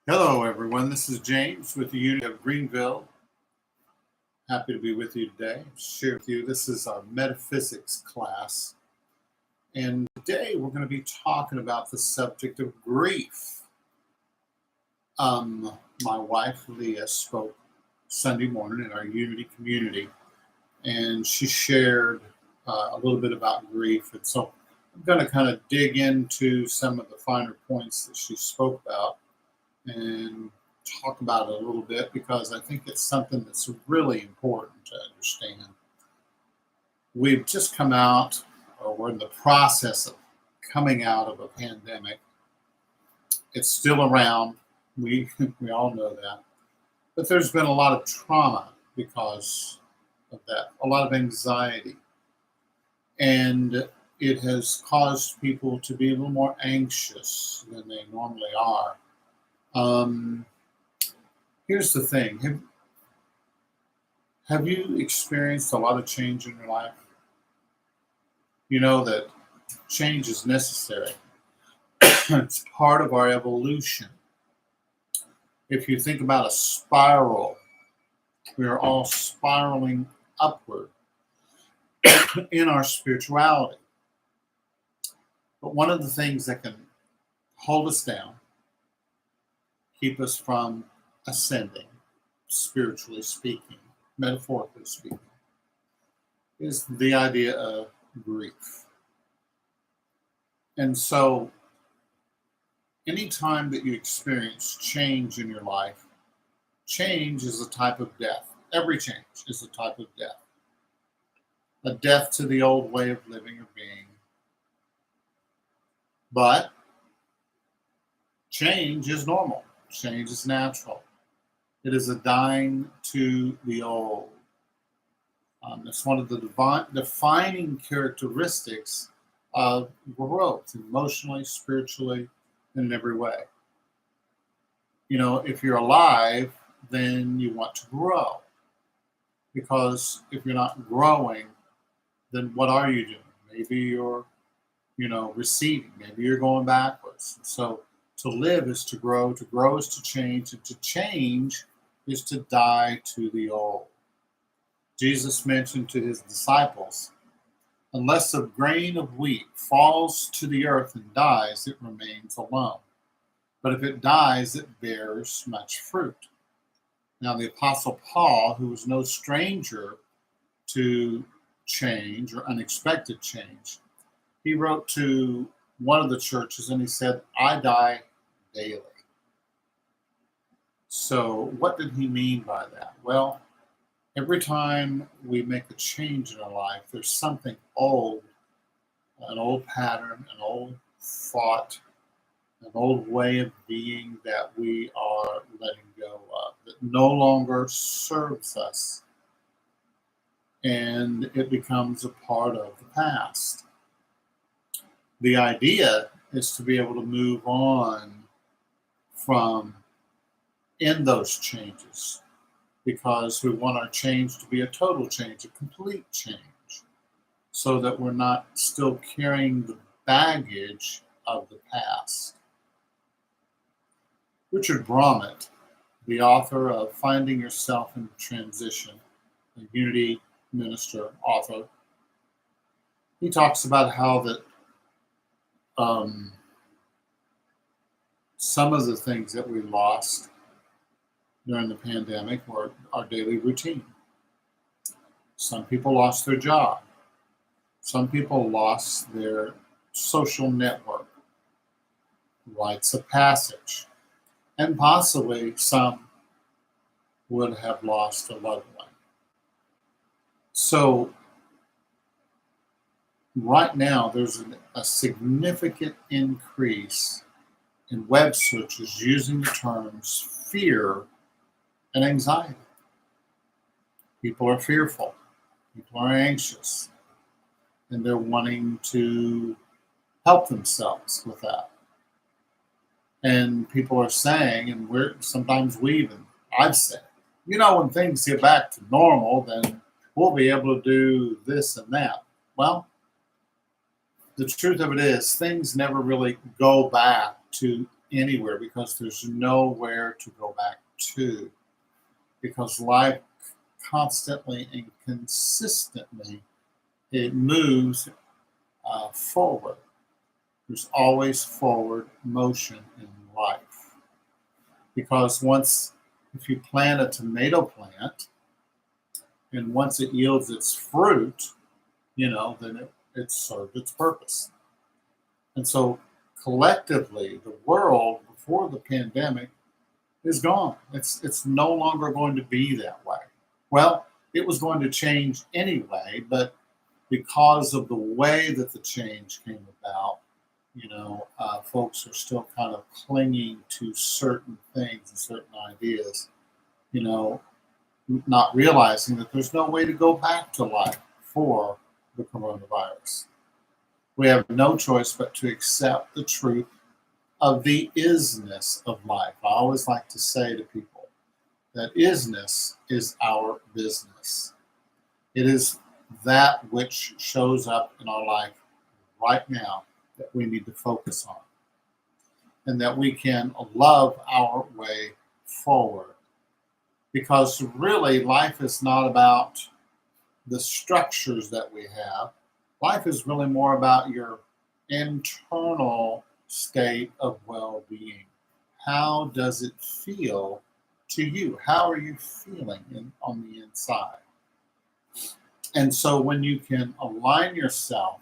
Hello, everyone. This is James with the Unity of Greenville. Happy to be with you today. Share with you. This is our metaphysics class. And today we're going to be talking about the subject of grief. My wife, Leah, spoke Sunday morning in our Unity community, and she shared a little bit about grief. And so I'm going to kind of dig into some of the finer points that she spoke about and talk about it a little bit because I think it's something that's really important to understand. We've just come out, or we're in the process of coming out of a pandemic. It's still around. We all know that. But there's been a lot of trauma because of that, a lot of anxiety. And it has caused people to be a little more anxious than they normally are. Here's the thing. Have you experienced a lot of change in your life? You know that change is necessary. It's part of our evolution. If you think about a spiral, we are all spiraling upward in our spirituality. But one of the things that can hold us down, keep us from ascending, spiritually speaking, metaphorically speaking, is the idea of grief. And so, anytime that you experience change in your life, change is a type of death. Every change is a type of death. A death to the old way of living or being. But change is normal. Change is natural. It is a dying to the old. It's one of the defining characteristics of growth, emotionally, spiritually, in every way. You know, if you're alive, then you want to grow. Because if you're not growing, then what are you doing? Maybe you're, receding. Maybe you're going backwards. So to live is to grow is to change, and to change is to die to the old. Jesus mentioned to his disciples, unless a grain of wheat falls to the earth and dies, it remains alone. But if it dies, it bears much fruit. Now, the Apostle Paul, who was no stranger to change or unexpected change, he wrote to one of the churches and he said, I die daily. So what did he mean by that? Well, every time we make a change in our life, there's something old, an old pattern, an old thought, an old way of being that we are letting go of, that no longer serves us. And it becomes a part of the past. The idea is to be able to move on from in those changes, because we want our change to be a total change, a complete change, so that we're not still carrying the baggage of the past. Richard Bromett, the author of Finding Yourself in Transition, a Unity minister, author, he talks about how that some of the things that we lost during the pandemic were our daily routine. Some people lost their job. Some people lost their social network, rites of passage, and possibly some would have lost a loved one. So right now, there's a significant increase in web searches using the terms fear and anxiety. People are fearful. People are anxious. And they're wanting to help themselves with that. And people are saying, and I've said, when things get back to normal, then we'll be able to do this and that. Well, the truth of it is, things never really go back to anywhere because there's nowhere to go back to. Because life constantly and consistently it moves forward. There's always forward motion in life. Because if you plant a tomato plant, and once it yields its fruit, then it served its purpose. And so collectively, the world before the pandemic is gone. It's no longer going to be that way. Well, it was going to change anyway, but because of the way that the change came about, folks are still kind of clinging to certain things and certain ideas, not realizing that there's no way to go back to life for the coronavirus. We have no choice but to accept the truth of the isness of life. I always like to say to people that isness is our business. It is that which shows up in our life right now that we need to focus on, and that we can love our way forward. Because really, life is not about the structures that we have. Life is really more about your internal state of well-being. How does it feel to you? How are you feeling on the inside? And so when you can align yourself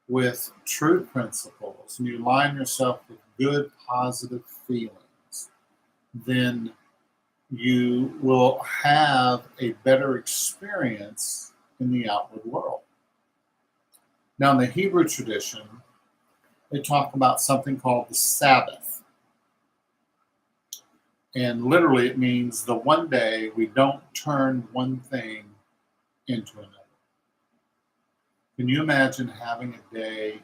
with true principles and you align yourself with good, positive feelings, then you will have a better experience in the outward world. Now, in the Hebrew tradition, they talk about something called the Sabbath. And literally it means the one day we don't turn one thing into another. Can you imagine having a day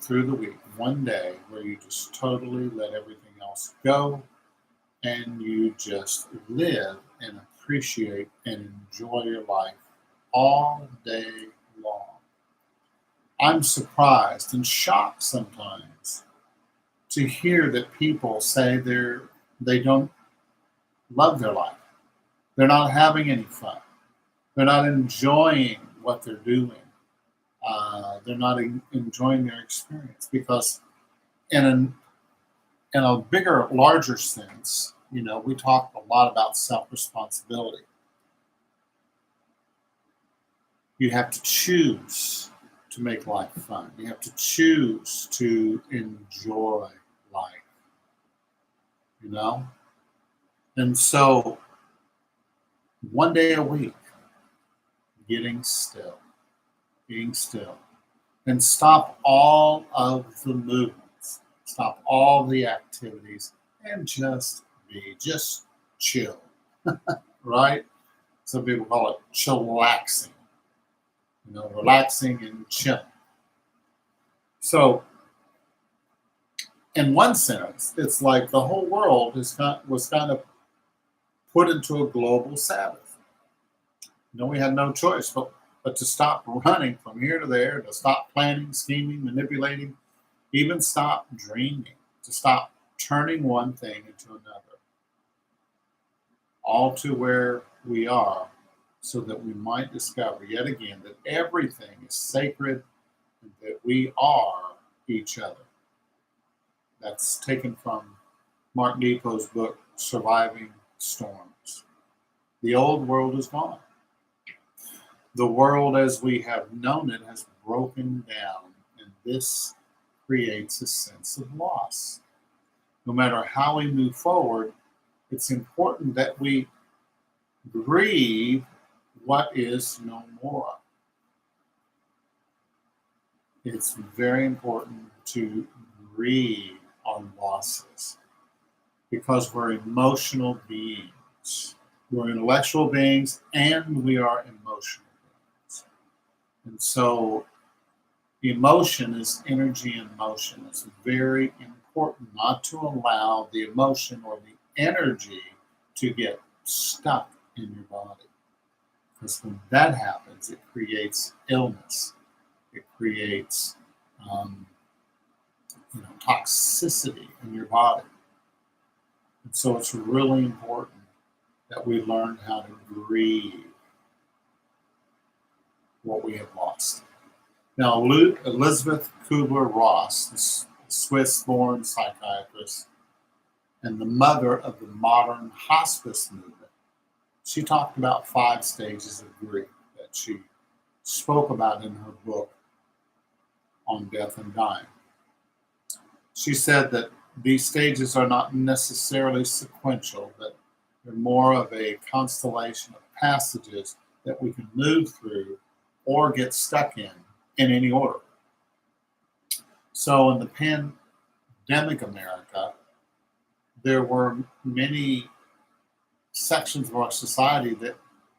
through the week, one day, where you just totally let everything else go and you just live and appreciate and enjoy your life all day long? I'm surprised and shocked sometimes to hear that people say they don't love their life. They're not having any fun. They're not enjoying what they're doing. They're not enjoying their experience because in a bigger, larger sense, we talk a lot about self-responsibility. You have to choose to make life fun. You have to choose to enjoy life, And so one day a week, being still, and stop all of the movements, stop all the activities, and just chill, right? Some people call it chillaxing, relaxing and chilling. So, in one sense, it's like the whole world was kind of put into a global Sabbath. We had no choice but to stop running from here to there, to stop planning, scheming, manipulating, even stop dreaming, to stop turning one thing into another. All to where we are, so that we might discover yet again that everything is sacred and that we are each other. That's taken from Mark Nepo's book, Surviving Storms. The old world is gone. The world as we have known it has broken down, and this creates a sense of loss. No matter how we move forward, it's important that we grieve what is no more. It's very important to grieve our losses because we're emotional beings. We're intellectual beings and we are emotional beings. And so emotion is energy in motion. It's very important not to allow the emotion or the energy to get stuck in your body. Because when that happens, it creates illness. It creates toxicity in your body. And so it's really important that we learn how to grieve what we have lost. Now, Elizabeth Kubler-Ross, the Swiss-born psychiatrist and the mother of the modern hospice movement, she talked about 5 stages of grief that she spoke about in her book on death and dying. She said that these stages are not necessarily sequential, but they're more of a constellation of passages that we can move through or get stuck in any order. So in the pandemic America, there were many sections of our society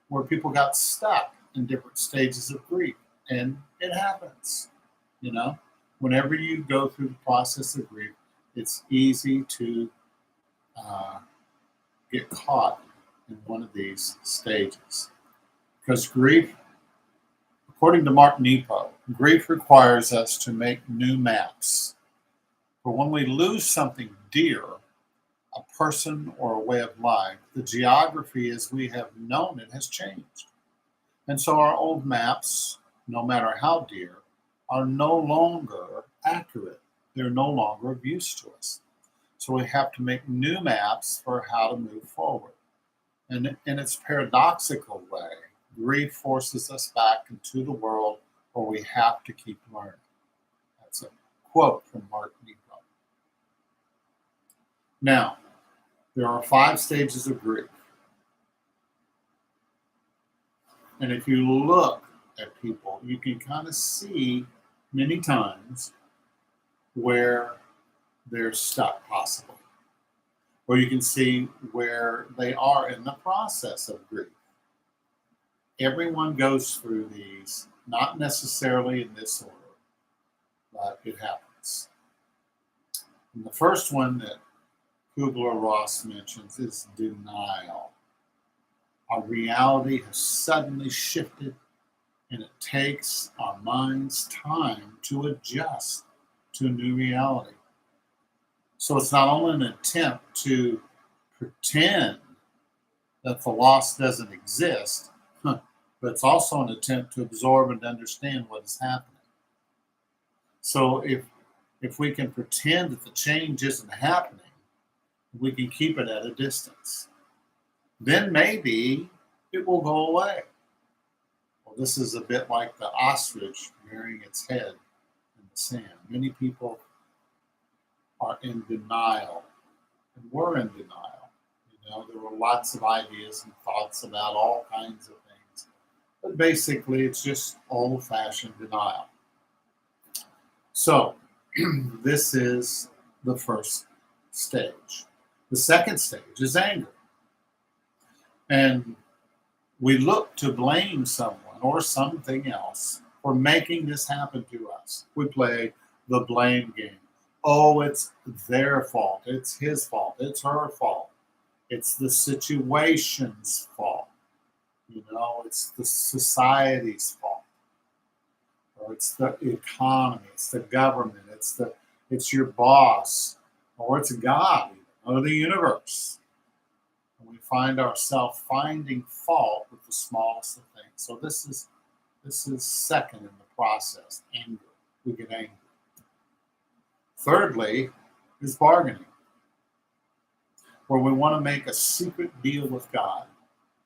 where people got stuck in different stages of grief. And it happens, Whenever you go through the process of grief, it's easy to get caught in one of these stages. Because grief, according to Mark Nepo, grief requires us to make new maps. For when we lose something dear, a person or a way of life, the geography as we have known it has changed. And so our old maps, no matter how dear, are no longer accurate. They're no longer of use to us. So we have to make new maps for how to move forward. And in its paradoxical way, grief forces us back into the world where we have to keep learning. That's a quote from Mark Nepo. Now, there are 5 stages of grief. And if you look at people, you can kind of see many times where they're stuck, possibly. Or you can see where they are in the process of grief. Everyone goes through these, not necessarily in this order, but it happens. And the first one that Kubler-Ross mentions is denial. Our reality has suddenly shifted, and it takes our minds time to adjust to a new reality. So it's not only an attempt to pretend that the loss doesn't exist, but it's also an attempt to absorb and understand what is happening. So if we can pretend that the change isn't happening, we can keep it at a distance. Then maybe it will go away. Well, this is a bit like the ostrich burying its head in the sand. Many people are in denial, and we're in denial. There were lots of ideas and thoughts about all kinds of things. But basically, it's just old-fashioned denial. So, this is the first stage. The second stage is anger. And we look to blame someone or something else for making this happen to us. We play the blame game. Oh, it's their fault. It's his fault. It's her fault. It's the situation's fault. It's the society's fault. Or it's the economy. It's the government. It's your boss. Or it's God, or the universe. And we find ourselves finding fault with the smallest of things. So this is second in the process, anger. We get angry. Thirdly is bargaining, where we want to make a secret deal with God.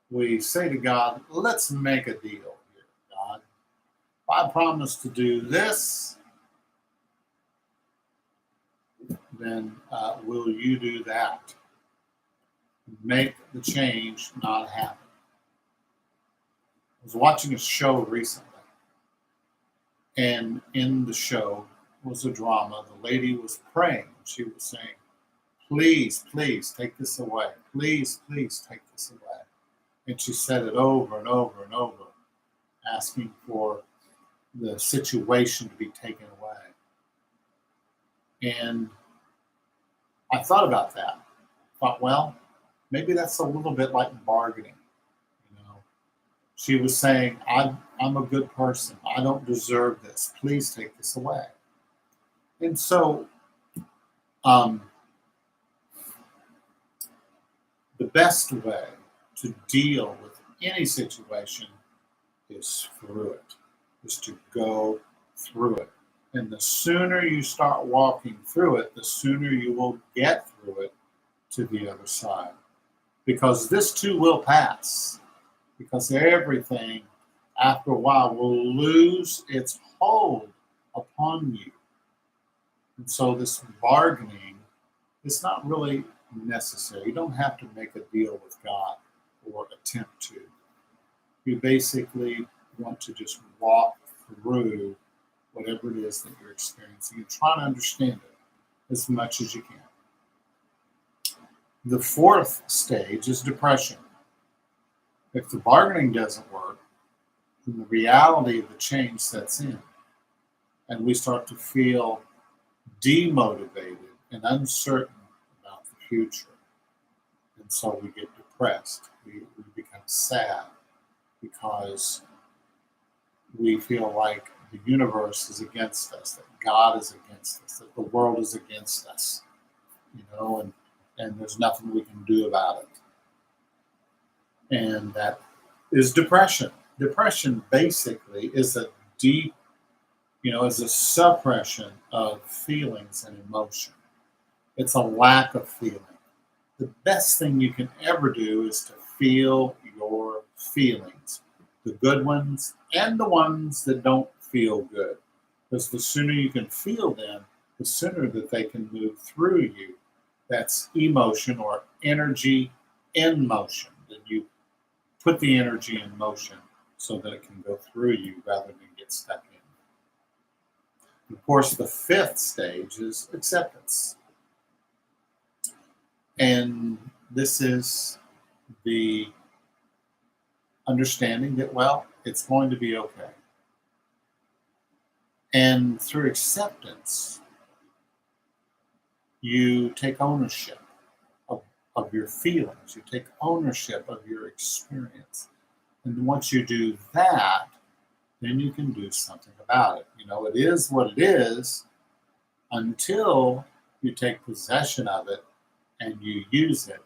We say to God, let's make a deal here, God. If I promise to do this, then will you do that? Make the change not happen. I was watching a show recently, and in the show was a drama. The lady was praying. She was saying, please, please take this away. Please, please take this away. And she said it over and over and over, asking for the situation to be taken away. And I thought about that. Thought, well, maybe that's a little bit like bargaining. She was saying, I'm a good person. I don't deserve this. Please take this away. And so Um, the best way to deal with any situation is through it, is to go through it. And the sooner you start walking through it, the sooner you will get through it to the other side. Because this too will pass. Because everything, after a while, will lose its hold upon you. And so this bargaining is not really necessary. You don't have to make a deal with God or attempt to. You basically want to just walk through whatever it is that you're experiencing and try to understand it as much as you can. The fourth stage is depression. If the bargaining doesn't work, then the reality of the change sets in, and we start to feel demotivated and uncertain about the future. And so we get depressed. We become sad because we feel like the universe is against us, that God is against us, that the world is against us, and there's nothing we can do about it. And that is depression. Depression basically is a deep, is a suppression of feelings and emotion. It's a lack of feeling. The best thing you can ever do is to feel your feelings, the good ones and the ones that don't feel good. Because the sooner you can feel them, the sooner that they can move through you. That's emotion or energy in motion. That you put the energy in motion so that it can go through you rather than get stuck in. Of course, the fifth stage is acceptance. And this is the understanding that, well, it's going to be okay. And through acceptance, you take ownership of your feelings. You take ownership of your experience. And once you do that, then you can do something about it. It is what it is until you take possession of it and you use it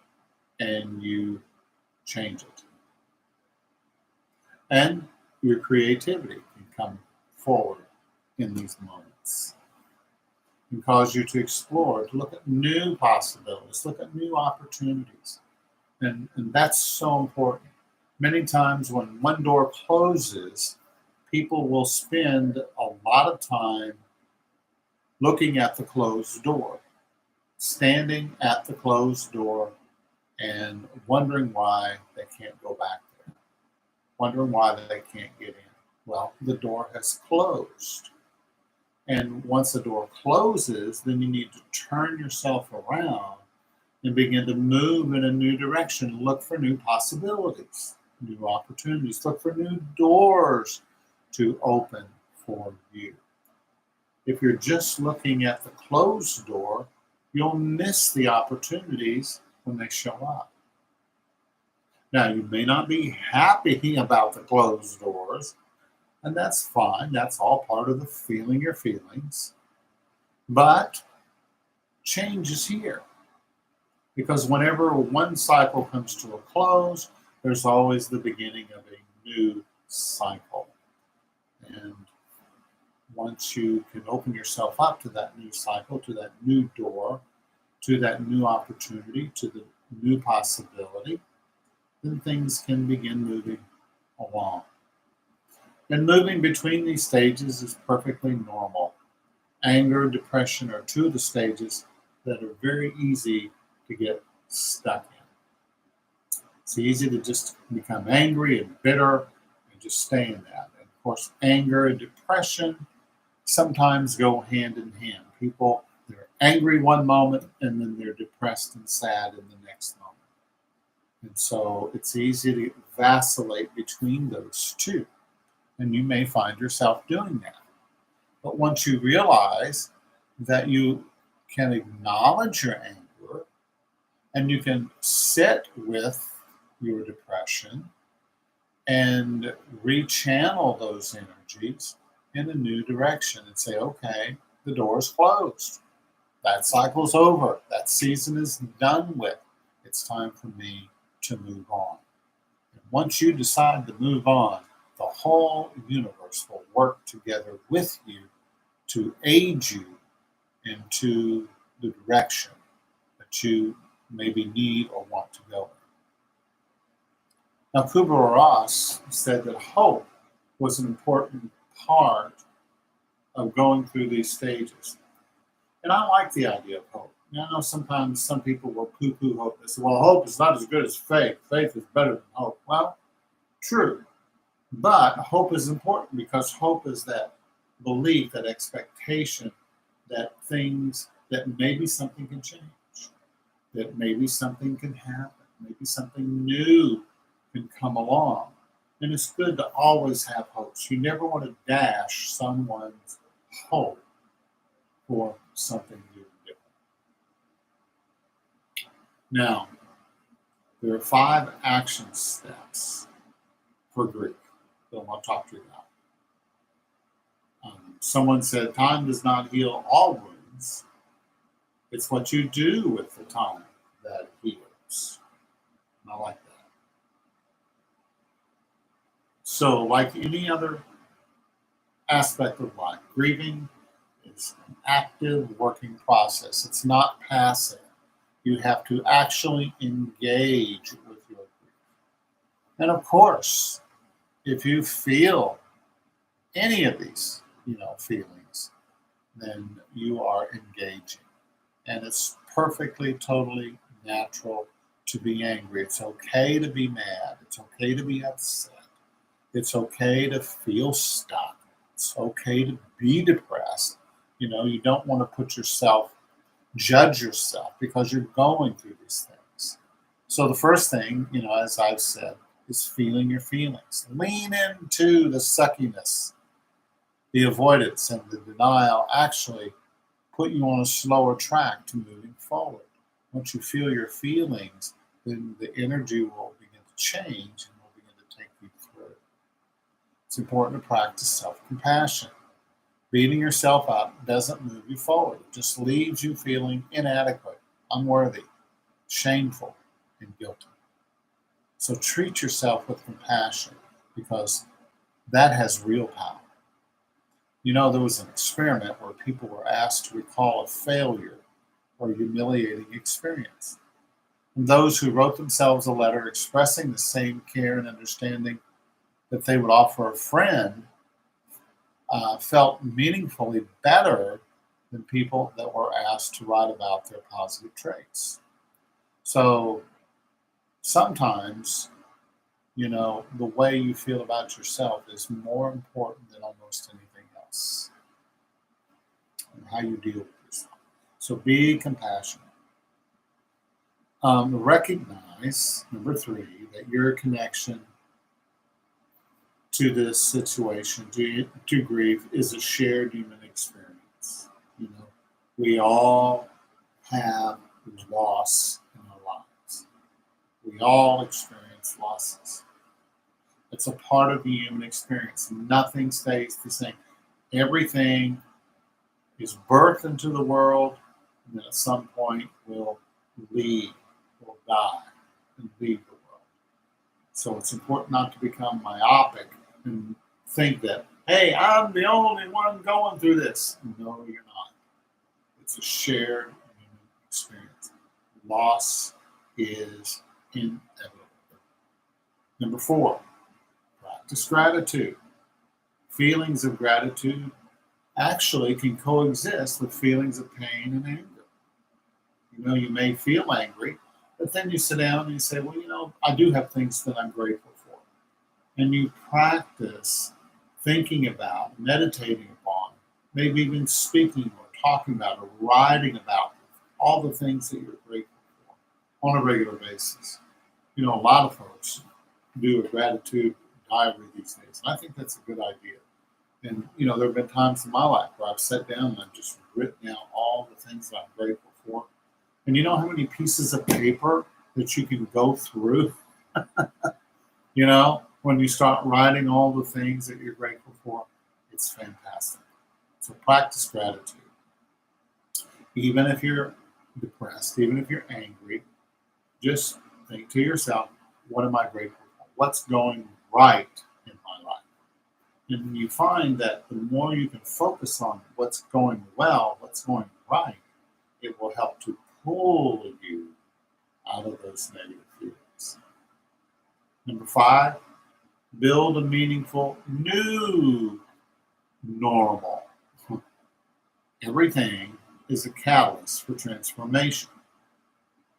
and you change it. And your creativity can come forward in these moments. It can cause you to explore, to look at new possibilities, look at new opportunities. And that's so important. Many times when one door closes, people will spend a lot of time looking at the closed door, standing at the closed door and wondering why they can't go back there, wondering why they can't get in. Well, the door has closed. And once the door closes, then you need to turn yourself around and begin to move in a new direction, look for new possibilities, new opportunities, look for new doors to open for you. If you're just looking at the closed door, you'll miss the opportunities when they show up. Now, you may not be happy about the closed doors, and that's fine. That's all part of the feeling your feelings. But change is here. Because whenever one cycle comes to a close, there's always the beginning of a new cycle. And once you can open yourself up to that new cycle, to that new door, to that new opportunity, to the new possibility, then things can begin moving along. And moving between these stages is perfectly normal. Anger, depression are two of the stages that are very easy to get stuck in. It's easy to just become angry and bitter and just stay in that. And of course, anger and depression sometimes go hand in hand. People, they're angry one moment and then they're depressed and sad in the next moment. And so it's easy to vacillate between those two. And you may find yourself doing that. But once you realize that you can acknowledge your anger and you can sit with your depression and rechannel those energies in a new direction and say, okay, the door is closed. That cycle's over. That season is done with. It's time for me to move on. And once you decide to move on, the whole universe will work together with you to aid you into the direction that you maybe need or want to go in. Now, Kubler-Ross said that hope was an important part of going through these stages. And I like the idea of hope. Now, I know sometimes some people will poo-poo hope. They say, well, hope is not as good as faith. Faith is better than hope. Well, true. But hope is important because hope is that belief, that expectation that maybe something can change, that maybe something can happen, maybe something new can come along. And it's good to always have hopes. You never want to dash someone's hope for something new and different. Now, there are 5 action steps for grief that I want to talk to you about. Someone said, time does not heal all wounds. It's what you do with the time that heals. And I like that. So, like any other aspect of life, grieving is an active working process. It's not passive. You have to actually engage with your grief. And of course, if you feel any of these, feelings, then you are engaging. And it's perfectly, totally natural to be angry. It's okay to be mad. It's okay to be upset. It's okay to feel stuck. It's okay to be depressed. You don't want to judge yourself because you're going through these things. So the first thing, as I've said, is feeling your feelings. Lean into the suckiness. The avoidance and the denial actually put you on a slower track to moving forward. Once you feel your feelings, then the energy will begin to change and will begin to take you through. It's important to practice self-compassion. Beating yourself up doesn't move you forward. It just leaves you feeling inadequate, unworthy, shameful, and guilty. So treat yourself with compassion because that has real power. There was an experiment where people were asked to recall a failure or humiliating experience. And those who wrote themselves a letter expressing the same care and understanding that they would offer a friend felt meaningfully better than people that were asked to write about their positive traits. So sometimes, the way you feel about yourself is more important than almost anything else. And how you deal with yourself. So be compassionate. Recognize, number 3, that your connection to this situation, to grief, is a shared human experience. We all have loss in our lives. We all experience losses. It's a part of the human experience. Nothing stays the same. Everything is birthed into the world, and then at some point will leave, will die, and leave the world. So it's important not to become myopic and think that, hey, I'm the only one going through this. No, you're not. It's a shared human experience. Loss is inevitable. Number 4, practice gratitude. Feelings of gratitude actually can coexist with feelings of pain and anger. You may feel angry, but then you sit down and you say, well, I do have things that I'm grateful for. And you practice thinking about, meditating upon, maybe even speaking or talking about or writing about all the things that you're grateful for on a regular basis. A lot of folks do a gratitude diary these days, and I think that's a good idea. And, there have been times in my life where I've sat down and I've just written down all the things that I'm grateful for. And you know how many pieces of paper that you can go through? When you start writing all the things that you're grateful for, it's fantastic. So practice gratitude. Even if you're depressed, even if you're angry, just think to yourself, what am I grateful for? What's going right in my life? And you find that the more you can focus on what's going well, what's going right, it will help to pull you out of those negative feelings. Number 5, build a meaningful new normal. Everything is a catalyst for transformation.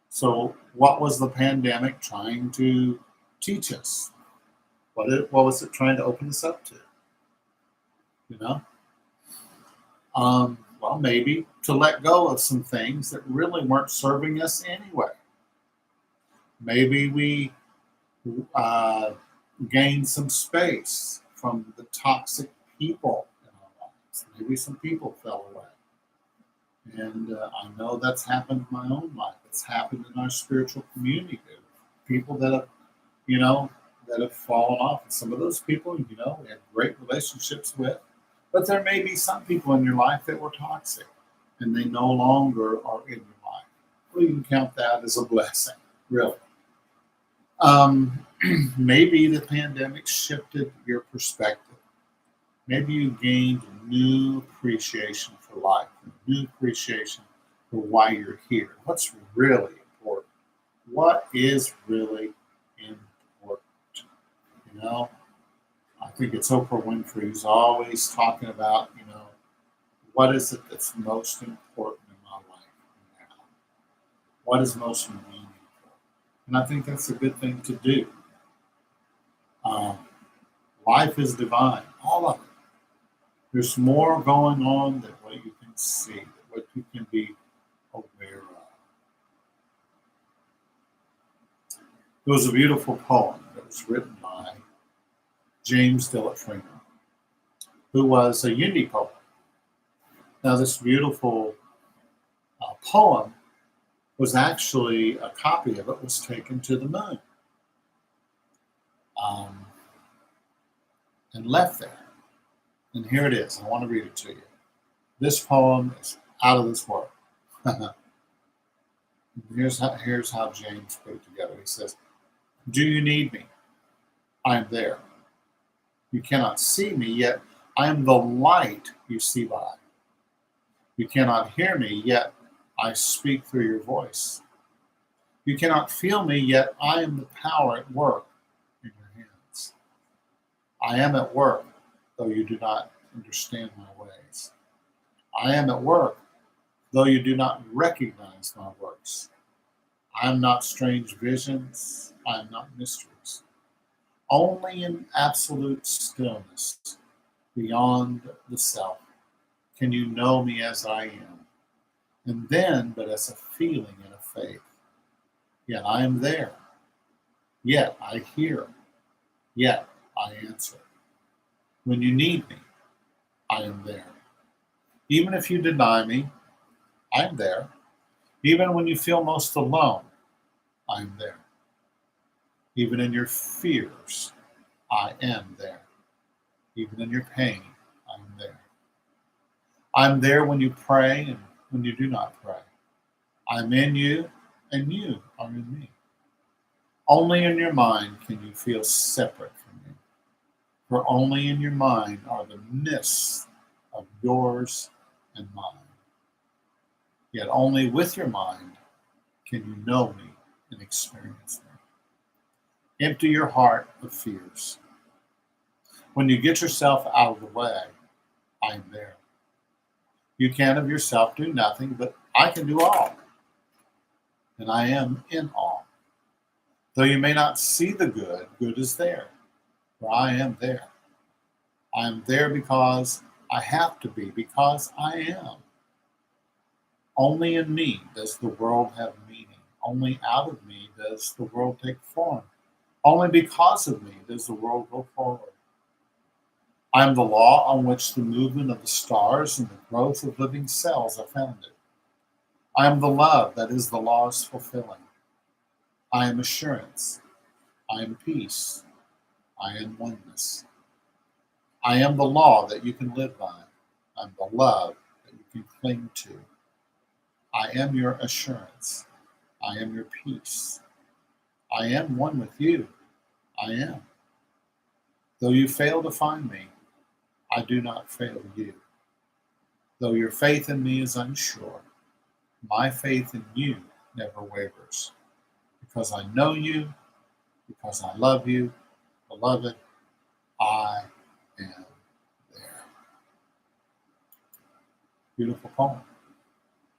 So, what was the pandemic trying to teach us? What was it trying to open us up to? You know, well, maybe to let go of some things that really weren't serving us anyway. Maybe we gained some space from the toxic people in our lives. Maybe some people fell away. And I know that's happened in my own life. It's happened in our spiritual community. People that have, that have fallen off. And some of those people, we have great relationships with. But there may be some people in your life that were toxic and they no longer are in your life. Well, you can count that as a blessing, really. Maybe the pandemic shifted your perspective. Maybe you gained a new appreciation for life, a new appreciation for why you're here. What's really important? What is really important? I think it's Oprah Winfrey who's always talking about, what is it that's most important in my life now? What is most meaningful? And I think that's a good thing to do. Life is divine, all of it. There's more going on than what you can see, than what you can be aware of. There was a beautiful poem that was written by James Dillett Freeman, who was a Hindi poet. Now, this beautiful poem was actually, a copy of it was taken to the moon and left there. And here it is. I want to read it to you. This poem is out of this world. Here's how James put it together. He says, "Do you need me? I am there. You cannot see me, yet I am the light you see by. You cannot hear me, yet I speak through your voice. You cannot feel me, yet I am the power at work in your hands. I am at work, though you do not understand my ways. I am at work, though you do not recognize my works. I am not strange visions. I am not mysteries. Only in absolute stillness, beyond the self, can you know me as I am, and then but as a feeling and a faith. Yet I am there. Yet I hear. Yet I answer. When you need me, I am there. Even if you deny me, I am there. Even when you feel most alone, I am there. Even in your fears, I am there. Even in your pain, I am there. I'm there when you pray and when you do not pray. I'm in you and you are in me. Only in your mind can you feel separate from me. For only in your mind are the mists of yours and mine. Yet only with your mind can you know me and experience me. Empty your heart of fears. When you get yourself out of the way, I am there. You can of yourself do nothing, but I can do all. And I am in all. Though you may not see the good, good is there, for I am there. I am there because I have to be, because I am. Only in me does the world have meaning. Only out of me does the world take form. Only because of me does the world go forward. I am the law on which the movement of the stars and the growth of living cells are founded. I am the love that is the law's fulfilling. I am assurance. I am peace. I am oneness. I am the law that you can live by. I'm the love that you can cling to. I am your assurance. I am your peace. I am one with you. I am. Though you fail to find me, I do not fail you. Though your faith in me is unsure, my faith in you never wavers. Because I know you, because I love you, beloved, I am there. Beautiful poem,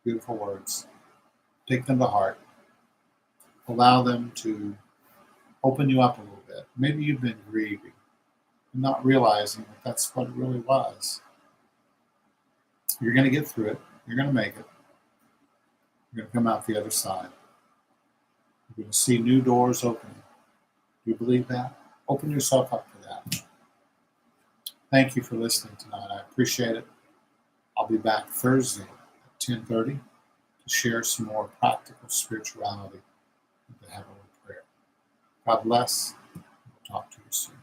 beautiful words. Take them to heart. Allow them to open you up a little bit. Maybe you've been grieving and not realizing that that's what it really was. You're going to get through it. You're going to make it. You're going to come out the other side. You're going to see new doors opening. Do you believe that? Open yourself up to that. Thank you for listening tonight. I appreciate it. I'll be back Thursday at 10:30 to share some more practical spirituality with the Heavenly Prayer. God bless. We'll talk to you soon.